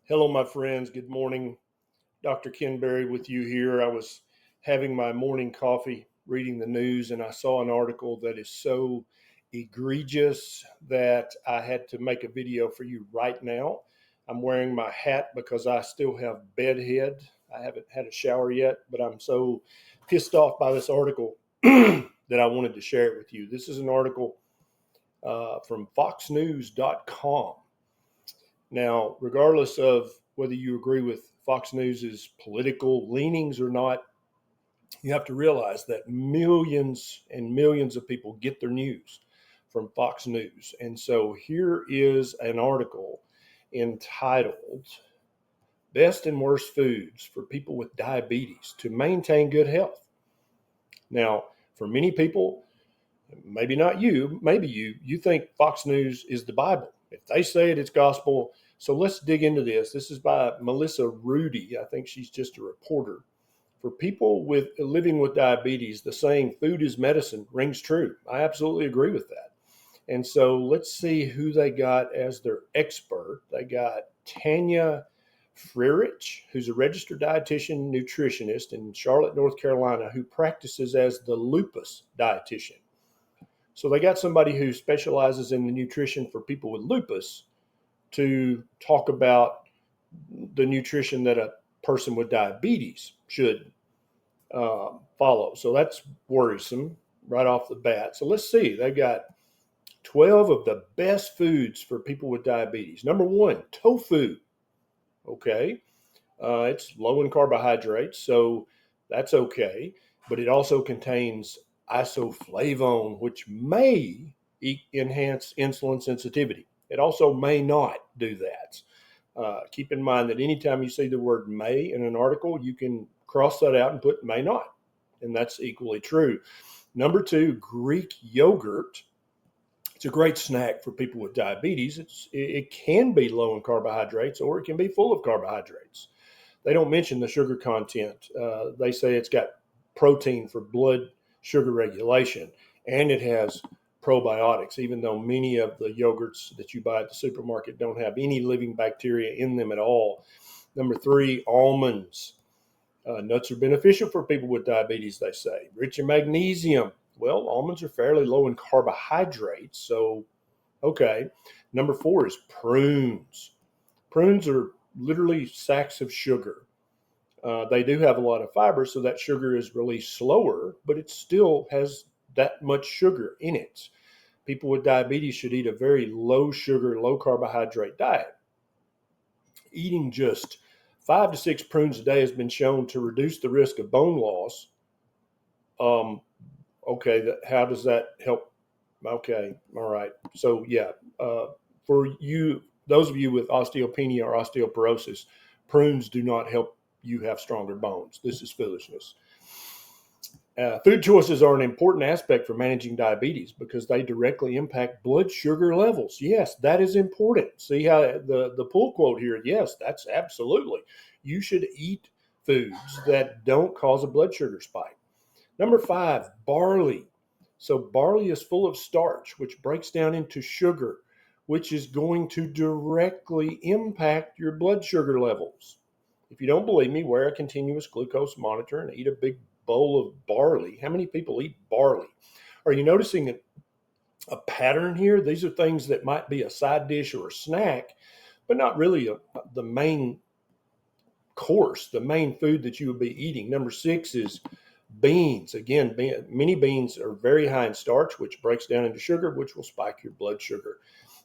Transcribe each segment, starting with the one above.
Hello, my friends. Good morning. Dr. Ken Berry with you here. I was having my morning coffee, reading the news, and I saw an article that is so egregious that I had to make a video for you right now. I'm wearing my hat because I still have bedhead. I haven't had a shower yet, but I'm so pissed off by this article that I wanted to share it with you. This is an article from foxnews.com. Now, regardless of whether you agree with Fox News's political leanings or not, you have to realize that millions and millions of people get their news from Fox News. And so here is an article entitled Best and Worst Foods for People with Diabetes to Maintain Good Health. Now, for many people, maybe not you, maybe you think Fox News is the Bible. If they say it, it's gospel. So let's dig into this. This is by Melissa Rudy. I think she's just a reporter. For people with living with diabetes, the saying food is medicine rings true. I absolutely agree with that. And so let's see who they got as their expert. They got Tanya Frerich, who's a registered dietitian nutritionist in Charlotte, North Carolina, who practices as the lupus dietitian. So they got somebody who specializes in the nutrition for people with lupus to talk about the nutrition that a person with diabetes should follow. So that's worrisome right off the bat. So let's see. They got 12 of the best foods for people with diabetes. Number one, tofu. Okay. It's low in carbohydrates, so that's okay. But it also contains isoflavone, which may enhance insulin sensitivity. It also may not do that. Keep in mind that anytime you see the word may in an article, you can cross that out and put may not. And that's equally true. Number two, Greek yogurt. It's a great snack for people with diabetes. It can be low in carbohydrates or it can be full of carbohydrates. They don't mention the sugar content. They say it's got protein for blood sugar regulation, and it has probiotics, even though many of the yogurts that you buy at the supermarket don't have any living bacteria in them at all. Number three, almonds. Nuts are beneficial for people with diabetes, they say. Rich in magnesium. Well, almonds are fairly low in carbohydrates, so okay. Number four is prunes. Prunes are literally sacks of sugar. They do have a lot of fiber, so that sugar is released slower, but it still has that much sugar in it. People with diabetes should eat a very low sugar, low carbohydrate diet. Eating just 5 to 6 prunes a day has been shown to reduce the risk of bone loss. Um, okay, how does that help? Okay, all right. So yeah, for you, those of you with osteopenia or osteoporosis, prunes do not help you have stronger bones. This is foolishness. Food choices are an important aspect for managing diabetes because they directly impact blood sugar levels. Yes, that is important. See how the pull quote here? Yes, that's absolutely. You should eat foods that don't cause a blood sugar spike. Number five, barley. So barley is full of starch, which breaks down into sugar, which is going to directly impact your blood sugar levels. If you don't believe me, wear a continuous glucose monitor and eat a big bowl of barley. How many people eat barley? Are you noticing a pattern here? These are things that might be a side dish or a snack, but not really the main course, the main food that you would be eating. Number six is beans. Again, many beans are very high in starch, which breaks down into sugar, which will spike your blood sugar.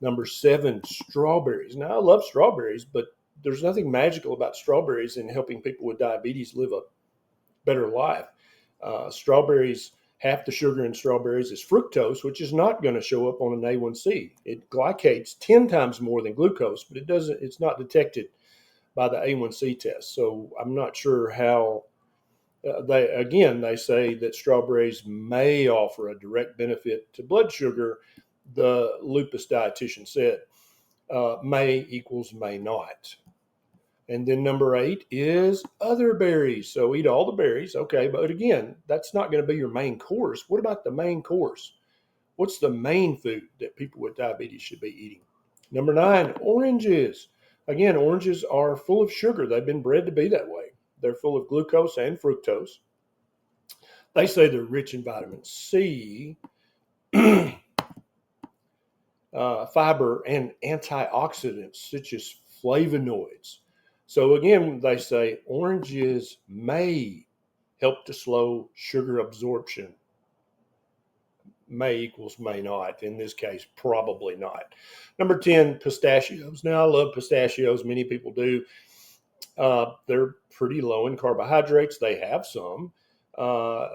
Number seven, strawberries. Now, I love strawberries, but there's nothing magical about strawberries in helping people with diabetes live a better life. Strawberries, half the sugar in strawberries is fructose, which is not going to show up on an A1C. It glycates 10 times more than glucose, but it's not detected by the A1C test. So I'm not sure how. They say that strawberries may offer a direct benefit to blood sugar. The lupus dietitian said may equals may not. And then number eight is other berries. So eat all the berries. Okay. But again, that's not going to be your main course. What about the main course? What's the main food that people with diabetes should be eating? Number nine, oranges. Again, oranges are full of sugar. They've been bred to be that way. They're full of glucose and fructose. They say they're rich in vitamin C, fiber, and antioxidants such as flavonoids. So, again, they say oranges may help to slow sugar absorption. May equals may not. In this case, probably not. Number 10, pistachios. Now, I love pistachios. Many people do. They're pretty low in carbohydrates. They have some, uh,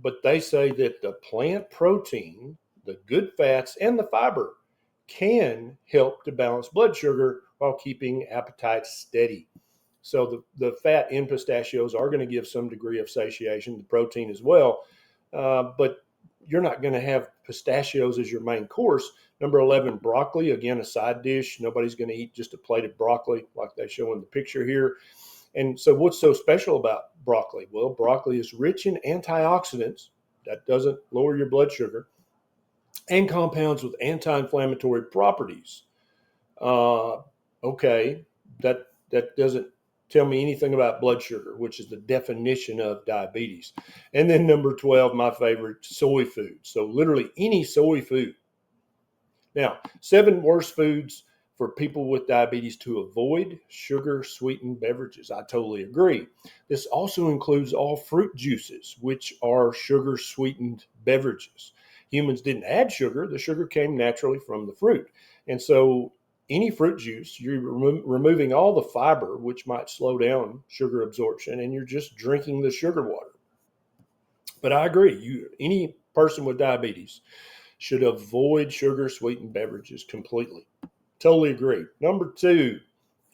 but they say that the plant protein, the good fats, and the fiber can help to balance blood sugar while keeping appetite steady. So the fat in pistachios are going to give some degree of satiation, the protein as well, but you're not going to have pistachios as your main course. Number 11, broccoli, again, a side dish. Nobody's going to eat just a plate of broccoli like they show in the picture here. And so, what's so special about broccoli? Well, broccoli is rich in antioxidants. That doesn't lower your blood sugar, and compounds with anti-inflammatory properties. Uh, okay, that doesn't tell me anything about blood sugar, which is the definition of diabetes. And then number 12, my favorite, soy food. So literally any soy food. Now, 7 worst foods for people with diabetes to avoid: sugar sweetened beverages. I totally agree. This also includes all fruit juices, which are sugar sweetened beverages. Humans didn't add sugar, the sugar came naturally from the fruit. And so, any fruit juice, you're removing all the fiber, which might slow down sugar absorption, and you're just drinking the sugar water. But I agree, any person with diabetes should avoid sugar sweetened beverages completely. Totally agree. Number 2,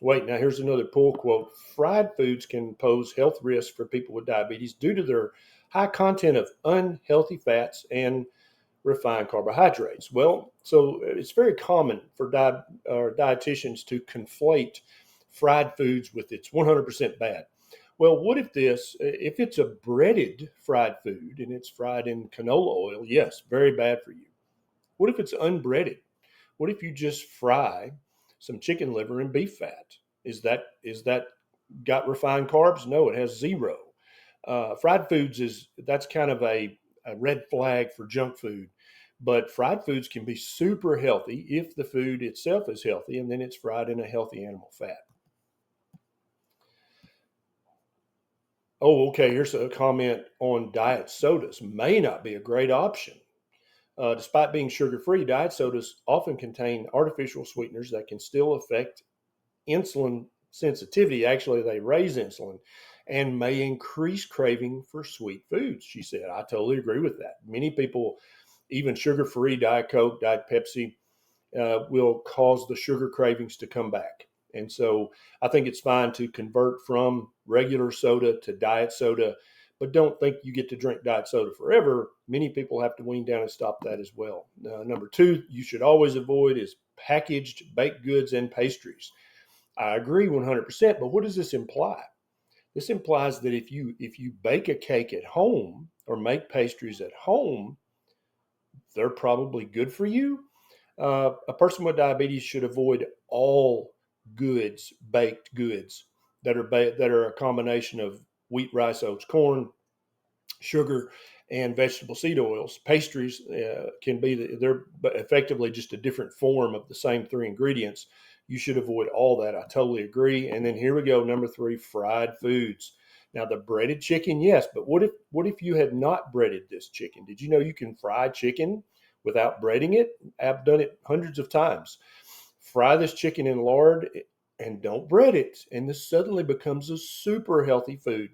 wait, now here's another pull quote. Fried foods can pose health risks for people with diabetes due to their high content of unhealthy fats and refined carbohydrates. Well, so it's very common for dietitians to conflate fried foods with it's 100% bad. Well, what if it's a breaded fried food and it's fried in canola oil? Yes, very bad for you. What if it's unbreaded? What if you just fry some chicken liver and beef fat? Is that got refined carbs? No, it has zero. Fried foods that's kind of a red flag for junk food, but fried foods can be super healthy if the food itself is healthy and then it's fried in a healthy animal fat. Oh, okay. Here's a comment on diet sodas. May not be a great option. Despite being sugar free, diet sodas often contain artificial sweeteners that can still affect insulin sensitivity. Actually, they raise insulin and may increase craving for sweet foods, she said. I totally agree with that. Many people, even sugar free Diet Coke, Diet Pepsi, will cause the sugar cravings to come back. And so I think it's fine to convert from regular soda to diet soda, but don't think you get to drink diet soda forever. Many people have to wean down and stop that as well. Number 2, you should always avoid is packaged baked goods and pastries. I agree 100%, but what does this imply? This implies that if you bake a cake at home or make pastries at home, they're probably good for you. A person with diabetes should avoid all baked goods that are a combination of wheat, rice, oats, corn, sugar, and vegetable seed oils. Pastries can be they're effectively just a different form of the same 3 ingredients. You should avoid all that. I totally agree. And then here we go, number 3, fried foods. Now the breaded chicken, yes, but what if you had not breaded this chicken? Did you know you can fry chicken without breading it? I've done it hundreds of times. Fry this chicken in lard and don't bread it, and this suddenly becomes a super healthy food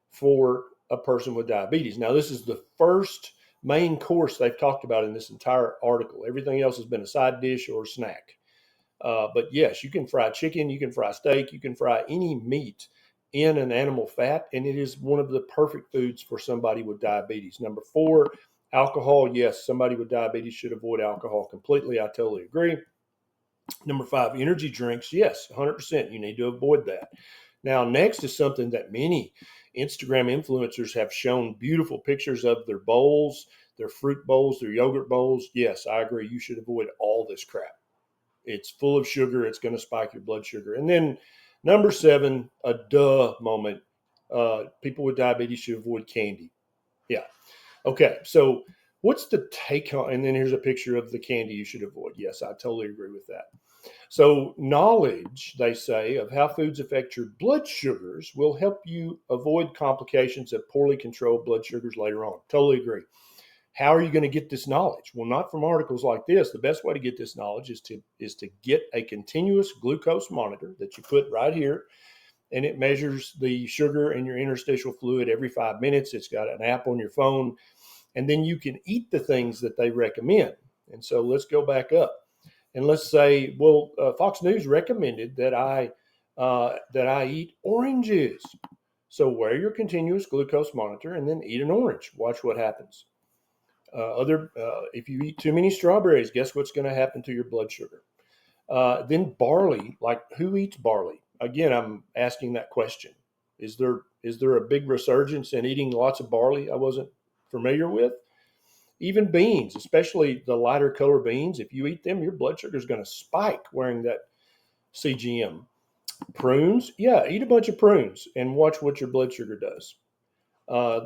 for a person with diabetes. Now, this is the first main course they've talked about in this entire article. Everything else has been a side dish or a snack. But yes, you can fry chicken, you can fry steak, you can fry any meat in an animal fat, and it is one of the perfect foods for somebody with diabetes. Number 4, alcohol. Yes, somebody with diabetes should avoid alcohol completely. I totally agree. Number 5, energy drinks. Yes, 100%. You need to avoid that. Now, next is something that many Instagram influencers have shown beautiful pictures of their bowls, their fruit bowls, their yogurt bowls. Yes, I agree. You should avoid all this crap. It's full of sugar. It's going to spike your blood sugar. And then number 7, a duh moment. People with diabetes should avoid candy. Yeah. Okay. So what's the take home? And then here's a picture of the candy you should avoid. Yes, I totally agree with that. So, knowledge, they say, of how foods affect your blood sugars will help you avoid complications of poorly controlled blood sugars later on. Totally agree. How are you going to get this knowledge? Well, not from articles like this. The best way to get this knowledge is to get a continuous glucose monitor that you put right here, and it measures the sugar in your interstitial fluid every 5 minutes. It's got an app on your phone, and then you can eat the things that they recommend. And so let's go back up. And let's say, well, Fox News recommended that I eat oranges. So wear your continuous glucose monitor and then eat an orange. Watch what happens. If you eat too many strawberries, guess what's going to happen to your blood sugar? Then barley, like who eats barley? Again, I'm asking that question. Is there a big resurgence in eating lots of barley I wasn't familiar with? Even beans, especially the lighter color beans, if you eat them, your blood sugar is going to spike wearing that CGM. Prunes, yeah, eat a bunch of prunes and watch what your blood sugar does.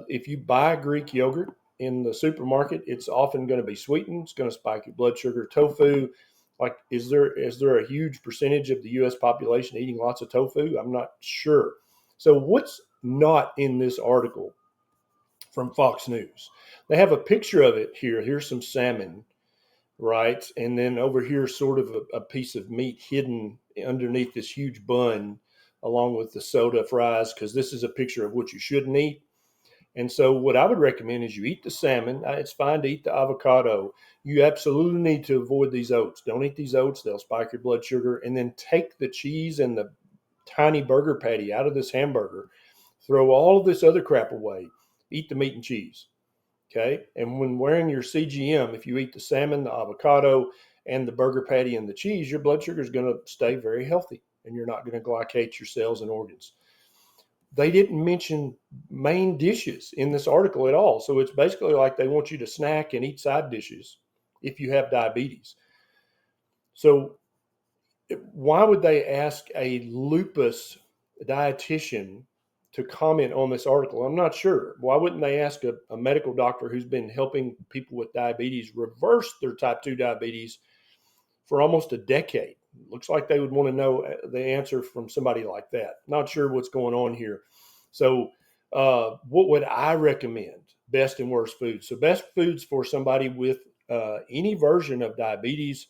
If you buy Greek yogurt in the supermarket, it's often going to be sweetened. It's going to spike your blood sugar. Tofu, like, is there a huge percentage of the U.S. population eating lots of tofu? I'm not sure. So what's not in this article from Fox News? They have a picture of it here. Here's some salmon, right? And then over here, sort of a piece of meat hidden underneath this huge bun, along with the soda fries, because this is a picture of what you shouldn't eat. And so, what I would recommend is you eat the salmon. It's fine to eat the avocado. You absolutely need to avoid these oats. Don't eat these oats, they'll spike your blood sugar. And then take the cheese and the tiny burger patty out of this hamburger, throw all of this other crap away, eat the meat and cheese. Okay. And when wearing your CGM, if you eat the salmon, the avocado, and the burger patty and the cheese, your blood sugar is going to stay very healthy and you're not going to glycate your cells and organs. They didn't mention main dishes in this article at all. So it's basically like they want you to snack and eat side dishes if you have diabetes. So why would they ask a lupus dietitian to comment on this article? I'm not sure. Why wouldn't they ask a medical doctor who's been helping people with diabetes reverse their type 2 diabetes for almost a decade? Looks like they would want to know the answer from somebody like that. Not sure what's going on here. So what would I recommend? Best and worst foods. So best foods for somebody with any version of diabetes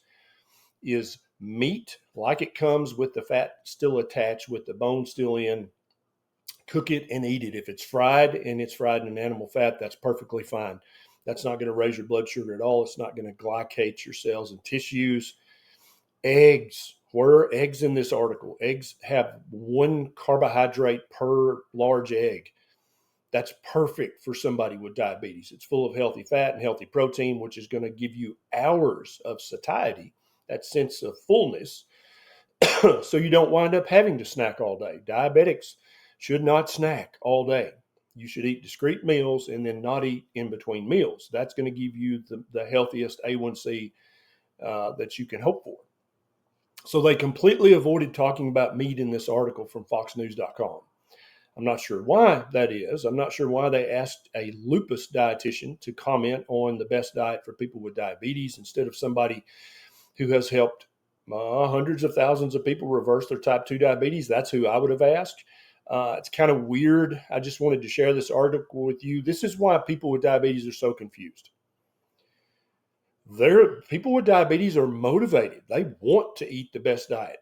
is meat, like it comes with the fat still attached, with the bone still in. Cook it and eat it. If it's fried and it's fried in animal fat, that's perfectly fine. That's not going to raise your blood sugar at all. It's not going to glycate your cells and tissues. Eggs. Where are eggs in this article? Eggs have 1 carbohydrate per large egg. That's perfect for somebody with diabetes. It's full of healthy fat and healthy protein, which is going to give you hours of satiety, that sense of fullness, so you don't wind up having to snack all day. Diabetics should not snack all day. You should eat discrete meals and then not eat in between meals. That's going to give you the healthiest A1C that you can hope for. So they completely avoided talking about meat in this article from foxnews.com. I'm not sure why that is. I'm not sure why they asked a lupus dietitian to comment on the best diet for people with diabetes instead of somebody who has helped hundreds of thousands of people reverse their type 2 diabetes. That's who I would have asked. It's kind of weird. I just wanted to share this article with you. This is why people with diabetes are so confused. People with diabetes are motivated. They want to eat the best diet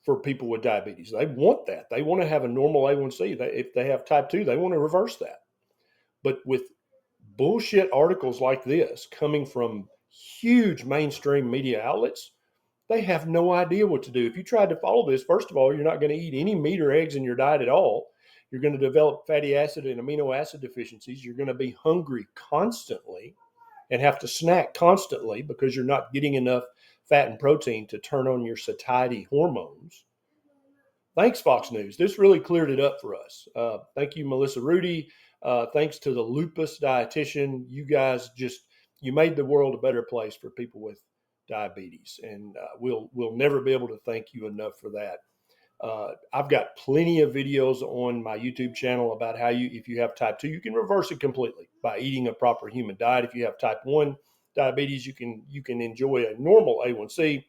for people with diabetes. They want that. They want to have a normal A1C. If they have type 2, they want to reverse that. But with bullshit articles like this coming from huge mainstream media outlets, they have no idea what to do. If you tried to follow this, first of all, you're not going to eat any meat or eggs in your diet at all. You're going to develop fatty acid and amino acid deficiencies. You're going to be hungry constantly and have to snack constantly because you're not getting enough fat and protein to turn on your satiety hormones. Thanks, Fox News. This really cleared it up for us. Thank you, Melissa Rudy. Thanks to the lupus dietitian. You guys you made the world a better place for people with diabetes. And we'll never be able to thank you enough for that. I've got plenty of videos on my YouTube channel about how if you have type 2, you can reverse it completely by eating a proper human diet. If you have type 1 diabetes, you can enjoy a normal A1C,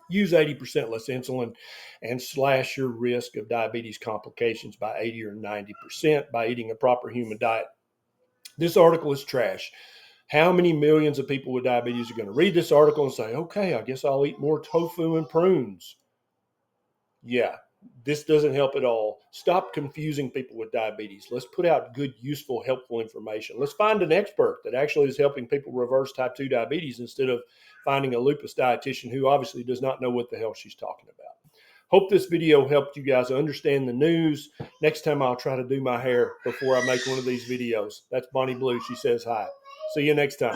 use 80% less insulin, and slash your risk of diabetes complications by 80 or 90% by eating a proper human diet. This article is trash. How many millions of people with diabetes are going to read this article and say, okay, I guess I'll eat more tofu and prunes? Yeah, this doesn't help at all. Stop confusing people with diabetes. Let's put out good, useful, helpful information. Let's find an expert that actually is helping people reverse type 2 diabetes instead of finding a lupus dietitian who obviously does not know what the hell she's talking about. Hope this video helped you guys understand the news. Next time I'll try to do my hair before I make one of these videos. That's Bonnie Blue. She says hi. See you next time.